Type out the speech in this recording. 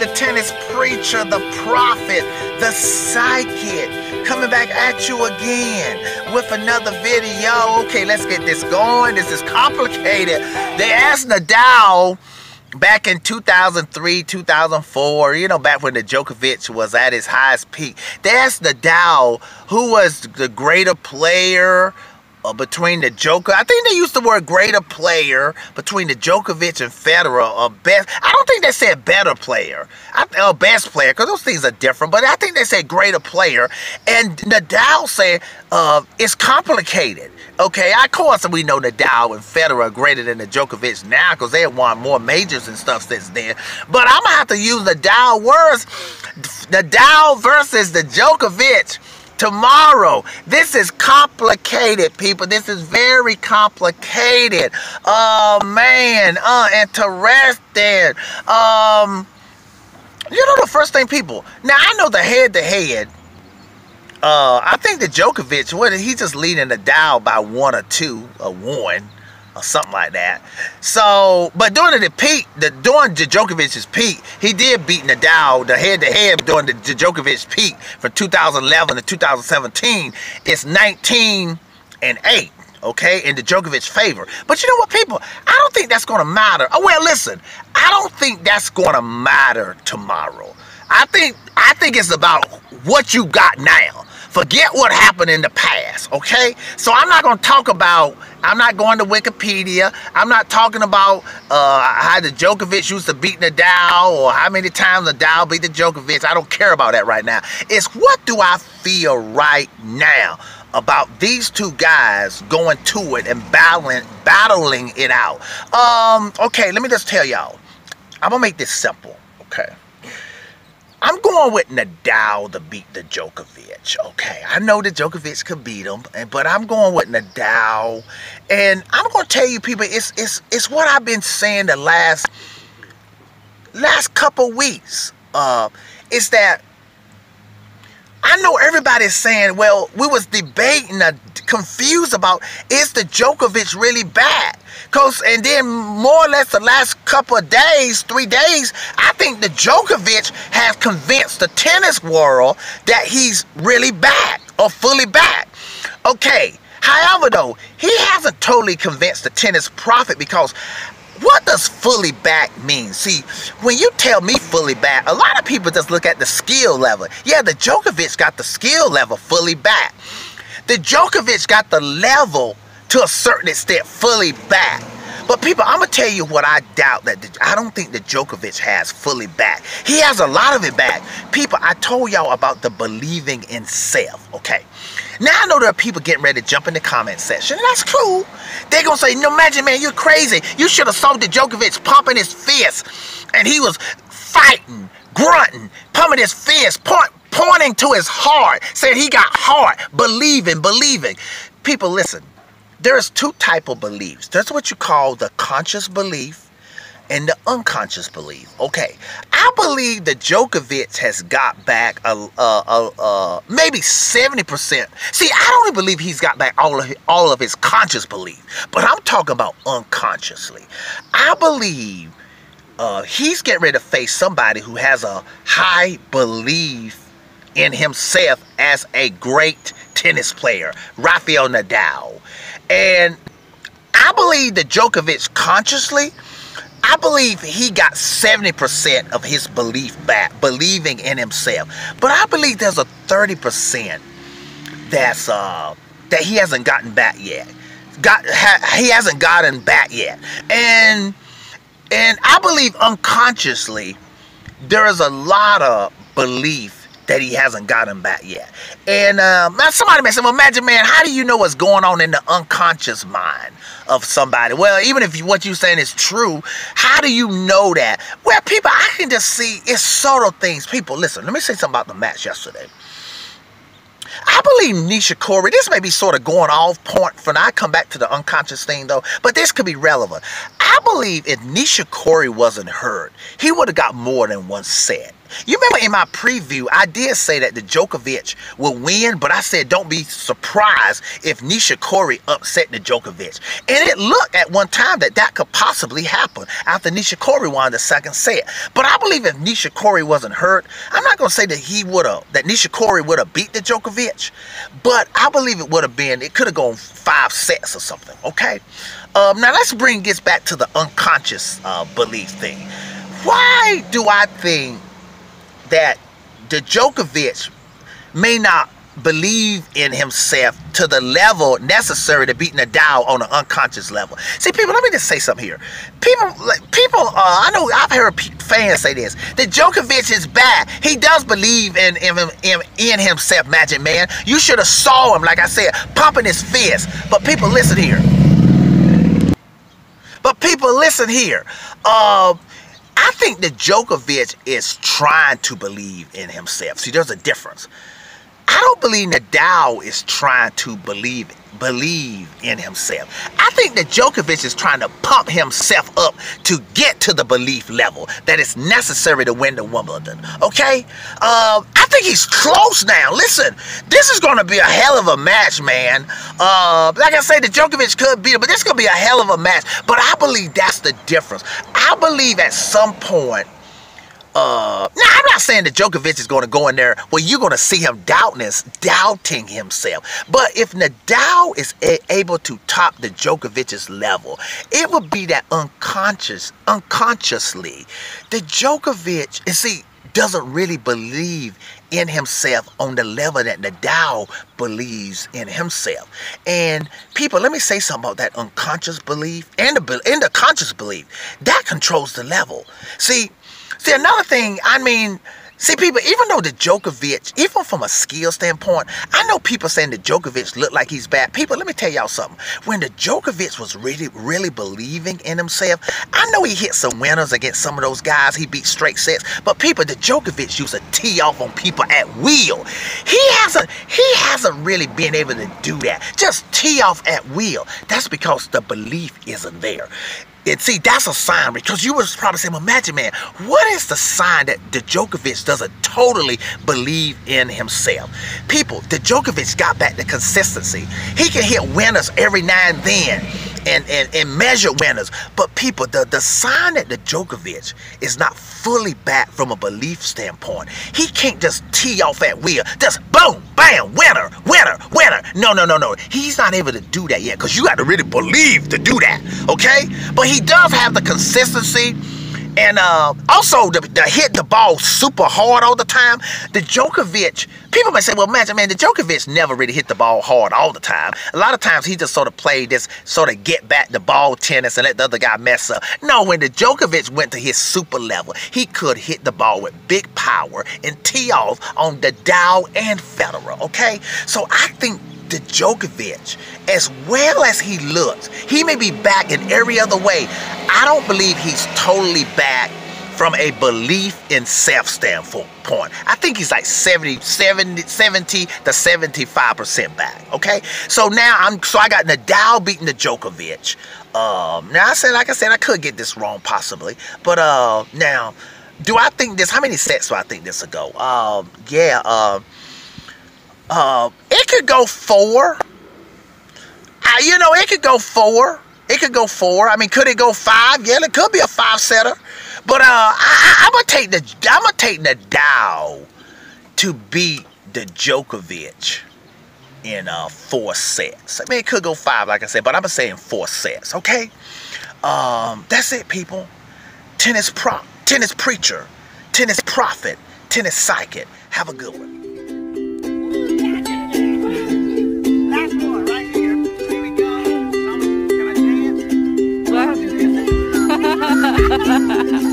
the tennis preacher, the prophet, the psychic, coming back at you again with another video. Okay, let's get this going. This is complicated. They asked Nadal back in 2003, 2004, you know, back when the Djokovic was at his highest peak. They asked Nadal who was the greater player between the Joker. I think they used the word greater player between the Djokovic and Federer, or best. I don't think they said better player, or best player, because those things are different. But I think they said greater player. And Nadal said it's complicated. Okay, of course we know Nadal and Federer are greater than the Djokovic now because they have won more majors and stuff since then. But I'm gonna have to use Nadal words. Nadal versus the Djokovic tomorrow. This is complicated, people. This is very complicated. Oh man, interesting. You know the first thing, people. Now I know the head-to-head. I think the Djokovic, what, he just leading Nadal by 1 or 2 or 1 or something like that. So, but during the peak, during the Djokovic's peak, he did beat Nadal. The head-to-head during the Djokovic peak from 2011 to 2017 is 19-8. Okay, in the Djokovic favor. But you know what, people? I don't think that's going to matter. Oh, well, listen, I don't think that's going to matter tomorrow. I think it's about what you got now. Forget what happened in the past, okay? So I'm not going to talk about, I'm not going to Wikipedia. I'm not talking about how the Djokovic used to beat Nadal or how many times Nadal beat the Djokovic. I don't care about that right now. It's what do I feel right now about these two guys going to it and battling it out. Okay, let me just tell y'all. I'm going to make this simple, okay? I'm going with Nadal to beat the Djokovic, okay? I know the Djokovic could beat him, but I'm going with Nadal. And I'm going to tell you, people, it's what I've been saying the last couple weeks. Is that I know everybody's saying, well, we was debating, confused about, is the Djokovic really bad? And then more or less the last couple of days, 3 days, I think the Djokovic has convinced the tennis world that he's really back or fully back. Okay, however though, he hasn't totally convinced the tennis prophet, because what does fully back mean? See, when you tell me fully back, a lot of people just look at the skill level. Yeah, the Djokovic got the skill level fully back. The Djokovic got the level to a certain extent fully back. But people, I'm going to tell you what I doubt, that I don't think the Djokovic has fully back. He has a lot of it back. People, I told y'all about the believing in self, okay? Now I know there are people getting ready to jump in the comment section, and that's cool. They're going to say, no, imagine, man, you're crazy. You should have saw the Djokovic pumping his fist, and he was fighting, grunting, pumping his fist, pointing to his heart, saying he got heart, believing. People, listen. There's 2 types of beliefs. There's what you call the conscious belief and the unconscious belief. Okay, I believe that Djokovic has got back maybe 70%. See, I don't even believe he's got back all of his conscious belief, but I'm talking about unconsciously. I believe he's getting ready to face somebody who has a high belief in himself as a great tennis player, Rafael Nadal. And I believe that Djokovic consciously, I believe he got 70% of his belief back, believing in himself. But I believe there's a 30% that's that he hasn't gotten back yet. He hasn't gotten back yet. And I believe unconsciously there is a lot of belief that he hasn't gotten back yet. And now somebody may say, well, imagine, man, how do you know what's going on in the unconscious mind of somebody? Well, even if what you're saying is true, how do you know that? Well, people, I can just see it's subtle things. People, listen, let me say something about the match yesterday. I believe Nishikori, this may be sort of going off point for now. I come back to the unconscious thing though, but this could be relevant. I believe if Nishikori wasn't hurt, he would have got more than 1 set. You remember in my preview, I did say that the Djokovic will win, but I said don't be surprised if Nishikori upset the Djokovic. And it looked at one time that could possibly happen after Nishikori won the second set. But I believe if Nishikori wasn't hurt, I'm not going to say that Nishikori would have beat the Djokovic, but I believe it could have gone 5 sets or something, okay? Now let's bring this back to the unconscious belief thing. Why do I think that the Djokovic may not believe in himself to the level necessary to beat Nadal on an unconscious level? See, people, let me just say something here. I know I've heard fans say this, that Djokovic is bad. He does believe in himself, Magic Man. You should have saw him, like I said, pumping his fist. But people, listen here. I think that Djokovic is trying to believe in himself. See, there's a difference. I don't believe Nadal is trying to believe in himself. I think that Djokovic is trying to pump himself up to get to the belief level that is necessary to win the Wimbledon. Okay? I think he's close now. Listen, this is going to be a hell of a match, man. Like I say, the Djokovic could beat him, but this is going to be a hell of a match. But I believe that's the difference. I believe at some point, now I'm not saying that Djokovic is going to go in there where you're going to see him doubting himself. But if Nadal is able to top the Djokovic's level, it would be that unconsciously, the Djokovic, and see, doesn't really believe in himself on the level that Nadal believes in himself. And people, let me say something about that unconscious belief and the conscious belief. That controls the level. See, another thing, people, even though the Djokovic, even from a skill standpoint, I know people saying the Djokovic look like he's bad. People, let me tell y'all something. When the Djokovic was really believing in himself, I know he hit some winners against some of those guys. He beat straight sets. But people, the Djokovic used to tee off on people at will. He hasn't really been able to do that. Just tee off at will. That's because the belief isn't there. And see, that's a sign, because you was probably saying, well, Magic Man, what is the sign that the Djokovic doesn't totally believe in himself? People, the Djokovic got back the consistency. He can hit winners every now and then and measure winners. But people, the sign that the Djokovic is not fully back from a belief standpoint. He can't just tee off at will. Just boom, bam, winner, winner, winner. No. He's not able to do that yet, because you got to really believe to do that, okay? But he does have the consistency, and also the hit the ball super hard all the time. The Djokovic, people may say, well, Magic Man, the Djokovic never really hit the ball hard all the time. A lot of times he just sort of played this sort of get back the ball tennis and let the other guy mess up. No, when the Djokovic went to his super level, he could hit the ball with big power and tee off on Nadal and Federer, okay? So I think the Djokovic, as well as he looks, he may be back in every other way. I don't believe he's totally back from a belief in self standpoint. I think he's like 70 to 75% back. Okay, so now I got Nadal beating the Djokovic. Now like I said, I could get this wrong possibly, but now, do I think this? How many sets do I think this will go? It could go 4. It could go 4. It could go 4. I mean, could it go 5? Yeah, it could be a 5-setter. But I'm gonna take Nadal to beat the Djokovic in 4 sets. I mean, it could go 5, like I said, but I'm gonna say in 4 sets. Okay. That's it, people. Tennis preacher, tennis prophet, tennis psychic. Have a good one. Last one right here. Here we go. Can I dance?